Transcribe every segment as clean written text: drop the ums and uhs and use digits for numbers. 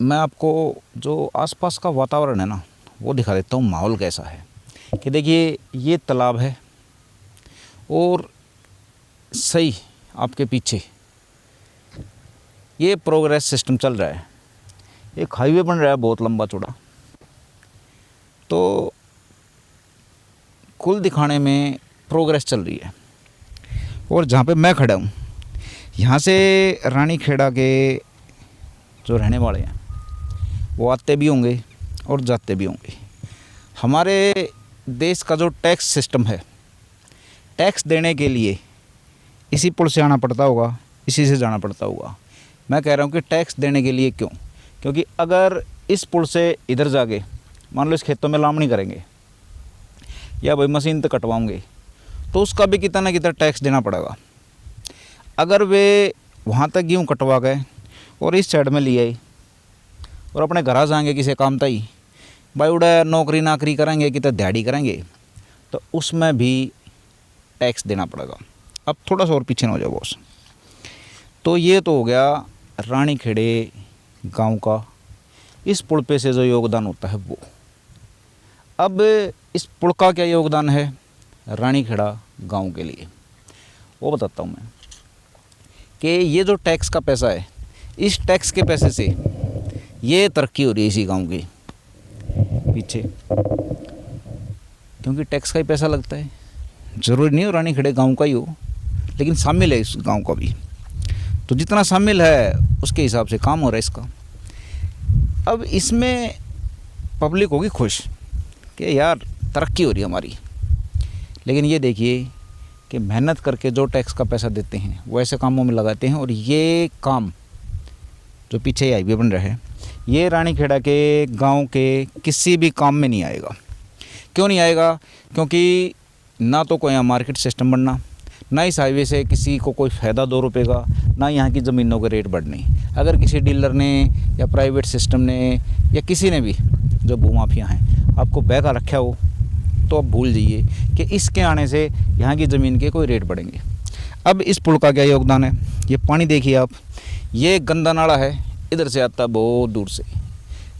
मैं आपको जो आसपास का वातावरण है ना वो दिखा देता हूँ, माहौल कैसा है। कि देखिए ये तालाब है और सही आपके पीछे ये प्रोग्रेस सिस्टम चल रहा है। एक हाईवे बन रहा है बहुत लंबा चौड़ा। तो कुल दिखाने में प्रोग्रेस चल रही है। और जहाँ पे मैं खड़ा हूँ यहाँ से रानीखेड़ा के जो रहने वाले हैं वो आते भी होंगे और जाते भी होंगे। हमारे देश का जो टैक्स सिस्टम है, टैक्स देने के लिए इसी पुल से आना पड़ता होगा, इसी से जाना पड़ता होगा। मैं कह रहा हूँ कि टैक्स देने के लिए क्यों? क्योंकि अगर इस पुल से इधर जाके मान लो इस खेतों में लामनी करेंगे या भाई मशीन तो कटवाओगे तो उसका भी कितना ना कितना टैक्स देना पड़ेगा। अगर वे वहाँ तक गेहूँ कटवा गए और इस साइड में ले आए और अपने घर जाएंगे किसी काम तई भाई उड़ा नौकरी नाकरी करेंगे कि तो दिहाड़ी करेंगे तो उसमें भी टैक्स देना पड़ेगा। अब थोड़ा सा और पीछे ना हो जाओ बॉस। तो ये तो हो गया रानीखेड़े गांव का इस पुल पे से जो योगदान होता है वो। अब इस पुल का क्या योगदान है रानीखेड़ा गांव के लिए वो बताता हूँ मैं। कि ये जो टैक्स का पैसा है, इस टैक्स के पैसे से ये तरक्की हो रही है इसी गांव की पीछे, क्योंकि टैक्स का ही पैसा लगता है। ज़रूरी नहीं हो रानीखेड़े गांव का ही हो, लेकिन शामिल है इस गांव का भी। तो जितना शामिल है उसके हिसाब से काम हो रहा है इसका। अब इसमें पब्लिक होगी खुश कि यार तरक्की हो रही है हमारी। लेकिन ये देखिए कि मेहनत करके जो टैक्स का पैसा देते हैं वो ऐसे कामों में लगाते हैं। और ये काम जो पीछे हाईवे बन रहा है ये रानीखेड़ा के गांव के किसी भी काम में नहीं आएगा। क्यों नहीं आएगा? क्योंकि ना तो कोई यहाँ मार्केट सिस्टम बनना, ना इस हाईवे से किसी को कोई फ़ायदा 2 रुपये का, ना यहाँ की ज़मीनों के रेट बढ़ने। अगर किसी डीलर ने या प्राइवेट सिस्टम ने या किसी ने भी जो भूमाफिया हैं आपको बहका रखा हो तो आप भूल जाइए कि इसके आने से यहाँ की ज़मीन के कोई रेट बढ़ेंगे। अब इस पुल का क्या योगदान है? ये पानी देखिए आप, ये गंदा नाला है, इधर से आता है बहुत दूर से।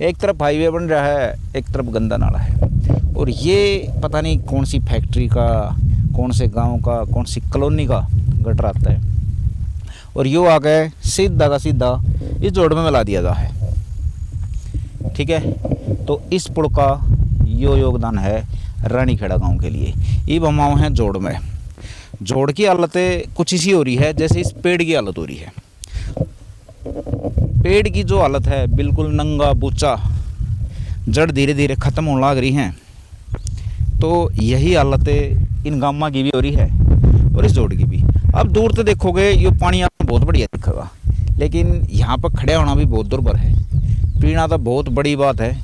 एक तरफ हाईवे बन रहा है, एक तरफ गंदा नाला है। और ये पता नहीं कौन सी फैक्ट्री का, कौन से गांव का, कौन सी कॉलोनी का गटर आता है और यो आ गए सीधा का सीधा इस जोड़ में मिला दिया जा है। ठीक है, तो इस पुल का यो योगदान है रानीखेड़ा गांव के लिए। ये बमाओ हैं जोड़ में। जोड़ की हालतें कुछ इसी हो रही है जैसे इस पेड़ की हालत हो रही है। पेड़ की जो हालत है बिल्कुल नंगा बूचा, जड़ धीरे धीरे ख़त्म होने लग रही हैं। तो यही हालतें इन गामा की भी हो रही है और इस जोड़ की भी। अब दूर से देखोगे ये पानी आपको बहुत बढ़िया दिखेगा, लेकिन यहाँ पर खड़े होना भी बहुत दुर्भर है। पीना तो बहुत बड़ी बात है।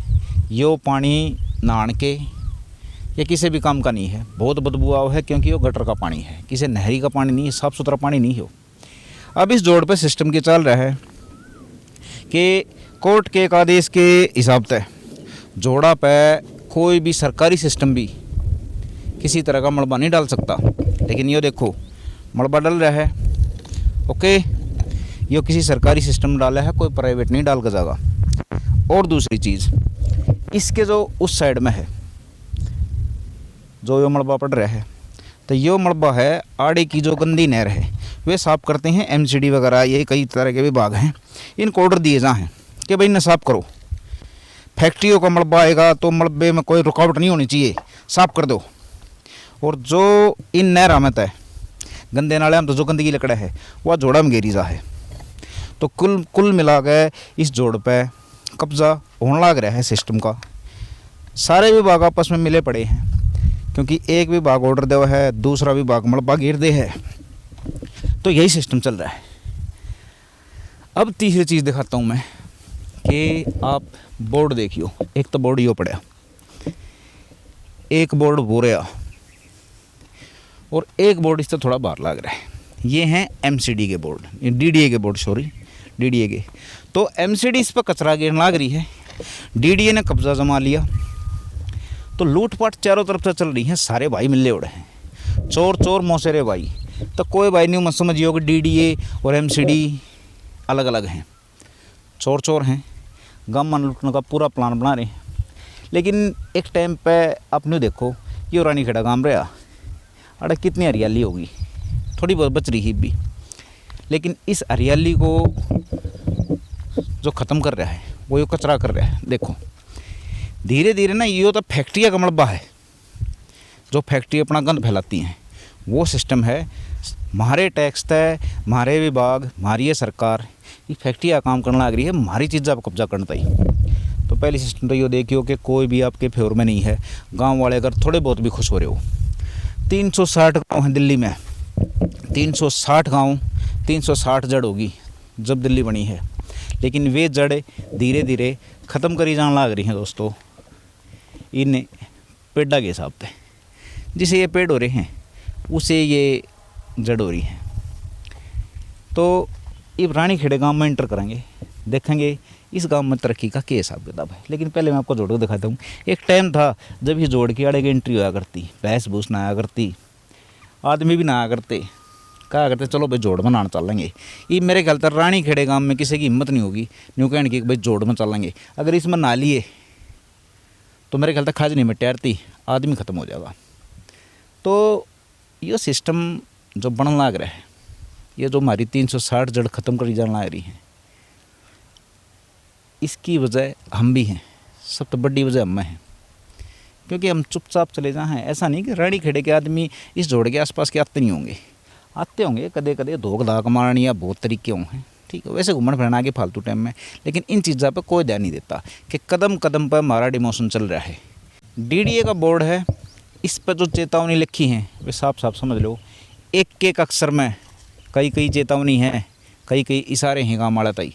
यो पानी नहाने के या किसी भी काम का नहीं है, बहुत बदबू है क्योंकि वो गटर का पानी है, किसी नहरी का पानी नहीं है, साफ़ सुथरा पानी नहीं हो। अब इस जोड़ पे सिस्टम की चल रहा है कि कोर्ट के एक आदेश के हिसाब से जोड़ा पे कोई भी सरकारी सिस्टम भी किसी तरह का मलबा नहीं डाल सकता। लेकिन ये देखो मलबा डल रहा है, ओके, ये किसी सरकारी सिस्टम डाला है, कोई प्राइवेट नहीं डाल कर जाएगा। और दूसरी चीज़, इसके जो उस साइड में है जो ये मलबा पड़ रहा है, तो ये मलबा है आड़े की जो गंदी नहर है, वे साफ़ करते हैं एमसीडी वगैरह, ये कई तरह के विभाग हैं, इनको ऑर्डर दिए जाएँ कि भाई इन्हें साफ़ करो। फैक्ट्रियों का मलबा आएगा तो मलबे में कोई रुकावट नहीं होनी चाहिए, साफ़ कर दो। और जो इन नहर में है गंदे नाले में तो जो गंदगी लकड़ा है वह जोड़ा में घेरी जा है। तो कुल मिला के इस जोड़ पे कब्ज़ा होने लग रहा है सिस्टम का। सारे विभाग आपस में मिले पड़े हैं क्योंकि एक विभाग ऑर्डर दे है, दूसरा विभाग मलबा घेर दे है। तो यही सिस्टम चल रहा है। अब तीसरी चीज़ दिखाता हूँ मैं कि आप बोर्ड देखियो। एक तो बोर्ड यो पड़ा, एक बोर्ड बोरिया और एक बोर्ड इससे थोड़ा बाहर लग रहा है। ये हैं एमसीडी के बोर्ड, डीडीए के बोर्ड, सॉरी डीडीए के। तो एमसीडी इस पर कचरा गिरने लग रही है, डीडीए ने कब्जा जमा लिया। तो लूटपाट चारों तरफ से चल रही है, सारे भाई मिले उड़े हैं, चोर चोर मौसेरे भाई। तो कोई भाई नहीं मत समझिए कि डीडीए और एमसीडी अलग अलग हैं, चोर चोर हैं। गाँव में लुटने का पूरा प्लान बना रहे हैं। लेकिन एक टाइम पे आपने देखो ये रानीखेड़ा गांव रहा, अरे कितनी हरियाली होगी, थोड़ी बहुत बच रही भी, लेकिन इस हरियाली को जो ख़त्म कर रहा है वो ये कचरा कर रहा है। देखो धीरे धीरे ना ये तो फैक्ट्रियाँ का मलबा है, जो फैक्ट्री अपना गंद फैलाती हैं, वो सिस्टम है। हमारे टैक्स तय, हमारे विभाग, हमारी ये सरकार ये फैक्ट्रियाँ काम करने लग रही है, हमारी चीज़ आप कब्जा करता ही। तो पहली सिस्टम तो ये देखियो कि कोई भी आपके फेवर में नहीं है। गांव वाले अगर थोड़े बहुत भी खुश हो रहे हो, 360 गांव हैं दिल्ली में, 360 गांव, 360 जड़ होगी जब दिल्ली बनी है, लेकिन वे जड़ धीरे धीरे ख़त्म करी जाने लग रही हैं दोस्तों इन पेड़ा के हिसाब से। जिसे ये पेड़ हो रहे हैं उसे ये जड़ हो रही है। तो ये रानीखेड़े गांव में एंटर करेंगे, देखेंगे इस गांव में तरक्की का क्या हिसाब किताब है। लेकिन पहले मैं आपको जोड़ के दिखाता हूँ। एक टाइम था जब ये जोड़ के आड़े की एंट्री होया करती, भैंस भूस ना आया करती, आदमी भी ना आया करते, कहा करते चलो भाई जोड़ बनाना चलेंगे। ये मेरे ख्याल तक रानीखेड़े गांव में किसी की हिम्मत नहीं होगी न्यू कहने की भाई जोड़ में चलेंगे। अगर इसमें ना लिए तो मेरे ख्याल तक खाज नहीं मिटारती, आदमी ख़त्म हो जाएगा। तो ये सिस्टम जो बनने लग रहा है, ये जो हमारी 360 जड़ ख़त्म करी जाने लग रही हैं, इसकी वजह हम भी हैं, सबसे बड़ी वजह हम हैं, क्योंकि हम चुपचाप चले जाए हैं। ऐसा नहीं कि रानीखेड़े के आदमी इस जोड़ के आसपास के आते नहीं होंगे, आते होंगे कदे कदे, धोख धाक मारनी या बहुत तरीके होंगे, ठीक है, वैसे घूमन फिरना के फालतू टाइम में। लेकिन इन चीज़ों पर कोई ध्यान नहीं देता कि कदम कदम पर हमारा डिमोशन चल रहा है। DDA का बोर्ड है, इस पर जो चेतावनी लिखी है वे साफ साफ समझ लो, एक एक अक्षर में कई कई चेतावनी है, कई कई इशारे हैं गाँव वाले तई।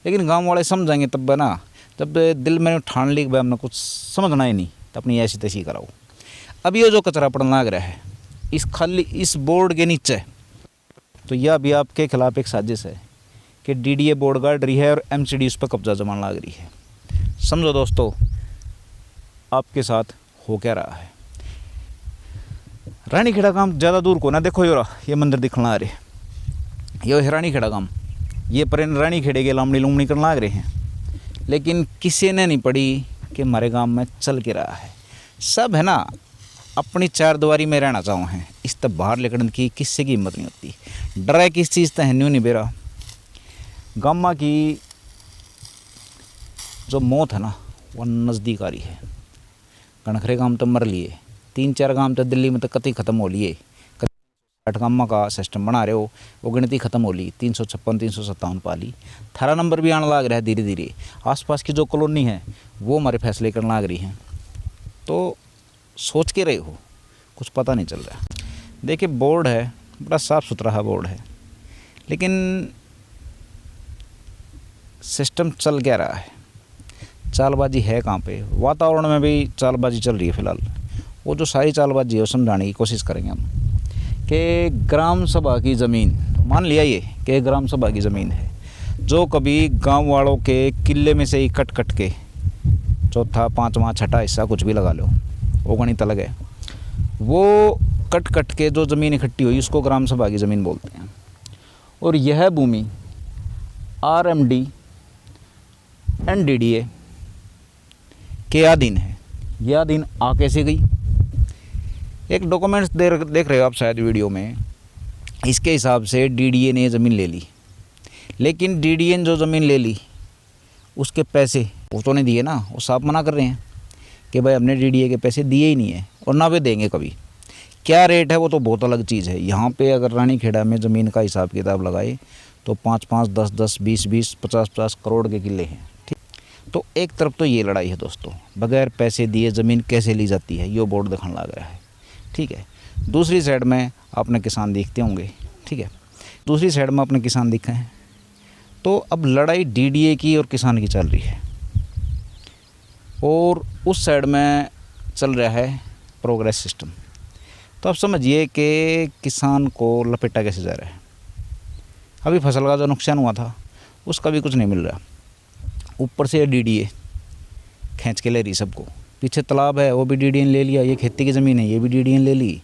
लेकिन गांव वाले समझेंगे तब ना, जब दिल में ठान ली कि भाई हमने कुछ समझना ही नहीं, तो अपनी ऐसी तैसी कराओ। अब ये जो कचरा पड़ने लग रहा है इस बोर्ड के नीचे, तो यह भी आपके खिलाफ एक साजिश है कि DDA बोर्ड गाड़ रही है और MCD उस पर कब्जा जमाने लग रही है। समझो दोस्तों आपके साथ हो क्या रहा है। रानीखेड़ा गांव ज़्यादा दूर को ना, देखो ये मंदिर दिखना आ रहे, ये है रानीखेड़ा गांव, ये पर रानीखेड़े के लामड़ी लुमड़ी करने लग रहे हैं। लेकिन किसी ने नहीं पड़ी कि हमारे गांव में चल के रहा है। सब है ना अपनी चार दीवारी में रहना चाहो हैं, इस तब बाहर निकलने की किसी की हिम्मत नहीं होती। डरा किस चीज़ तो है नहीं बेरा। गामा की जो मौत है ना वो नज़दीक आ रही है। कणखरे गांव तो मर लिए, 3-4 गांव तो दिल्ली में तो कतई ख़त्म हो लिए। 8 गामा का सिस्टम बना रहे हो, वो गिनती ख़त्म हो ली, 356 357 पा ली। 18 नंबर भी आने लग रहा है धीरे धीरे। आसपास की जो कॉलोनी है वो हमारे फैसले करने लग रही हैं। तो सोच के रहे हो, कुछ पता नहीं चल रहा। देखिए बोर्ड है, बड़ा साफ़ सुथरा बोर्ड है, लेकिन सिस्टम चल क्या रहा है, चालबाजी है कहाँ पे। वातावरण में भी चालबाजी चल रही है फ़िलहाल। वो जो सारी चालबाजी है वो समझाने की कोशिश करेंगे हम कि ग्राम सभा की ज़मीन, मान लिया ये कि ग्राम सभा की ज़मीन है, जो कभी गांव वालों के किले में से ही कट कट के चौथा 5वां 6ठा हिस्सा कुछ भी लगा लो, वो गणित अलग है, वो कट कट के जो ज़मीन इकट्ठी हुई उसको ग्राम सभा की ज़मीन बोलते हैं। और यह भूमि RMD NDDA के अधीन है। यह अधीन आ कैसे गई? एक डॉक्यूमेंट्स देख रहे हो आप शायद वीडियो में, इसके हिसाब से DDA ने ज़मीन ले ली, लेकिन DDA ने जो ज़मीन ले ली उसके पैसे वो तो नहीं दिए ना। वो साफ मना कर रहे हैं कि भाई हमने DDA के पैसे दिए ही नहीं है और ना वे देंगे कभी। क्या रेट है वो तो बहुत अलग चीज़ है। यहाँ पे अगर रानीखेड़ा में ज़मीन का हिसाब किताब लगाए तो 5-5, 10-10, 20-20, 50-50 करोड़ के किले हैं, ठीक। तो एक तरफ तो ये लड़ाई है दोस्तों, बगैर पैसे दिए ज़मीन कैसे ली जाती है, ये बोर्ड दिखाने लग रहा है, ठीक है। दूसरी साइड में आपने किसान दिखते होंगे, ठीक है, दूसरी साइड में आपने किसान दिखे हैं। तो अब लड़ाई DDA की और किसान की चल रही है, और उस साइड में चल रहा है प्रोग्रेस सिस्टम। तो आप समझिए कि किसान को लपेटा कैसे जा रहा है। अभी फसल का जो नुकसान हुआ था उसका भी कुछ नहीं मिल रहा, ऊपर से DDA खींच के ले रही सबको। पीछे तालाब है वो भी DDA ने ले लिया, ये खेती की ज़मीन है ये भी DDA ने ले ली।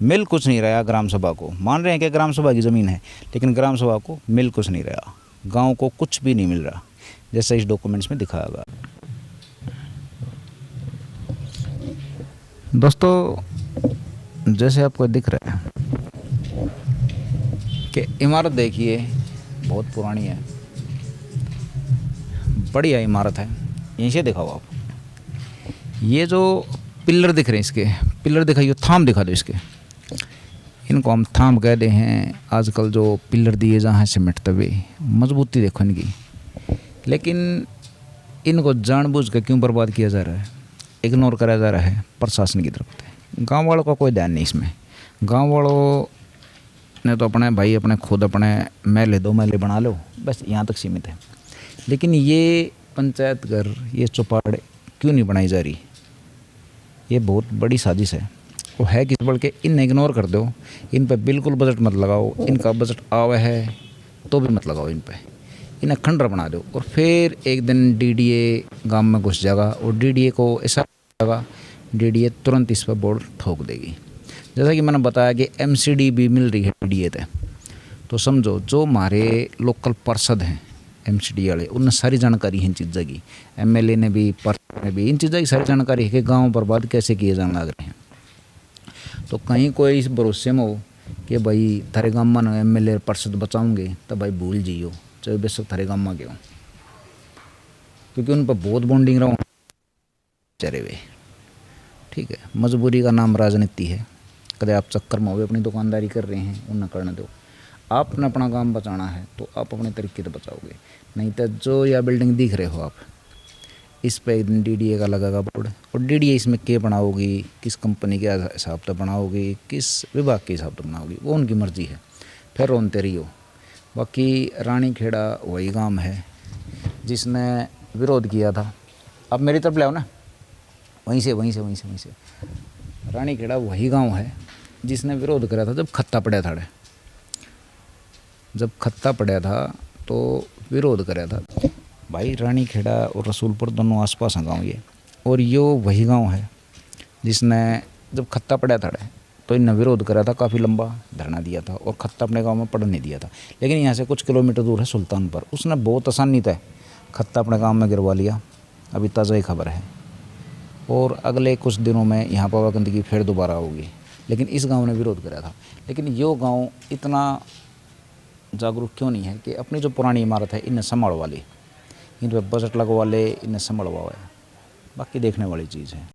मिल कुछ नहीं रहा ग्राम सभा को। मान रहे हैं कि ग्राम सभा की ज़मीन है, लेकिन ग्राम सभा को मिल कुछ नहीं रहा, गांव को कुछ भी नहीं मिल रहा। जैसा इस डॉक्यूमेंट्स में दिखाया गया। दोस्तों जैसे आपको दिख रहा है कि इमारत देखिए बहुत पुरानी है, बढ़िया इमारत है। यहीं से दिखाओ आप, ये जो पिलर दिख रहे हैं, इसके पिलर दिखाइए, थाम दिखा दो इसके। इनको हम थाम कहते हैं। आजकल जो पिलर दिए जहाँ सीमेंट तवे, मजबूती देखो इनकी। लेकिन इनको जानबूझ कर क्यों बर्बाद किया जा रहा है, इग्नोर करा जा रहा है प्रशासन की तरफ से। गांव वालों का कोई ध्यान नहीं इसमें। गांव वालों ने तो अपने भाई अपने खुद अपने महल 2 महल बना लो, बस यहाँ तक सीमित है। लेकिन ये पंचायत घर, ये चौपाड़ क्यों नहीं बनाई जा रही? ये बहुत बड़ी साजिश है। वो है किस बल के इन इग्नोर कर दो, इन पे बिल्कुल बजट मत लगाओ। इनका बजट आवे है तो भी मत लगाओ इन पे, इन्हें खंडर बना दो। और फिर एक दिन डीडीए गांव में घुस जाएगा और डीडीए को ऐसा लगा, डीडीए तुरंत इस पर बोर्ड ठोक देगी। जैसा कि मैंने बताया कि एमसीडी भी मिल रही है डीडीए पे, तो समझो जो हमारे लोकल पार्षद हैं एमसीडी वाले, उन्हें सारी जानकारी है इन चीज़ों की। एमएलए ने भी, पार्षद ने भी इन चीज़ों की सारी जानकारी है कि गाँव बर्बाद कैसे किए जाने लग रहे हैं। तो कहीं कोई इस भरोसे में हो कि भाई थारे गाँव में एमएलए पार्षद बचाऊंगे, तो भाई भूल जियो, चाहे बेशक थारे गाँव में गए, क्योंकि उन पर बहुत बॉन्डिंग रहो चरे वे। ठीक है, मजबूरी का नाम राजनीति है। कदे आप चक्कर में हो अपनी दुकानदारी कर रहे हैं, उन्हें करने दो। आपने अपना काम बचाना है तो आप अपने तरीके से बचाओगे, नहीं तो जो या बिल्डिंग दिख रहे हो आप, इस पे एक दिन डीडीए का लगेगा बोर्ड। और डीडीए इसमें क्या बनाओगी, किस कंपनी के हिसाब से बनाओगी, किस विभाग के हिसाब से बनाओगी, वो उनकी मर्जी है। फिर रोनते रही हो। बाकी रानीखेड़ा वही गांव है जिसने विरोध किया था। अब मेरी तरफ ले आओ ना, वहीं से। रानीखेड़ा वही गांव है जिसने विरोध करा था जब खत्ता पड़ा था। जब खत्ता पड़ा था तो विरोध करा था भाई। रानीखेड़ा और रसूलपुर दोनों आसपास हैं गाँव ये, और यो वही गांव है जिसने जब खत्ता पड़ा था तो इनने विरोध करा था, काफ़ी लंबा धरना दिया था और खत्ता अपने गांव में पड़ने नहीं दिया था। लेकिन यहाँ से कुछ किलोमीटर दूर है सुल्तानपुर, उसने बहुत आसानी से खत्ता अपने गांव में गिरवा लिया। अभी ताज़ा ही खबर है, और अगले कुछ दिनों में यहाँ पर गंदगी फिर दोबारा होगी। लेकिन इस गांव ने विरोध करा था। लेकिन यो गांव इतना जागरूक क्यों नहीं है कि अपनी जो पुरानी इमारत है इन्हें संभालवा ले, इन पर बजट लगवा ले, इन्हें संभालवा है। बाकी देखने वाली चीज़ है।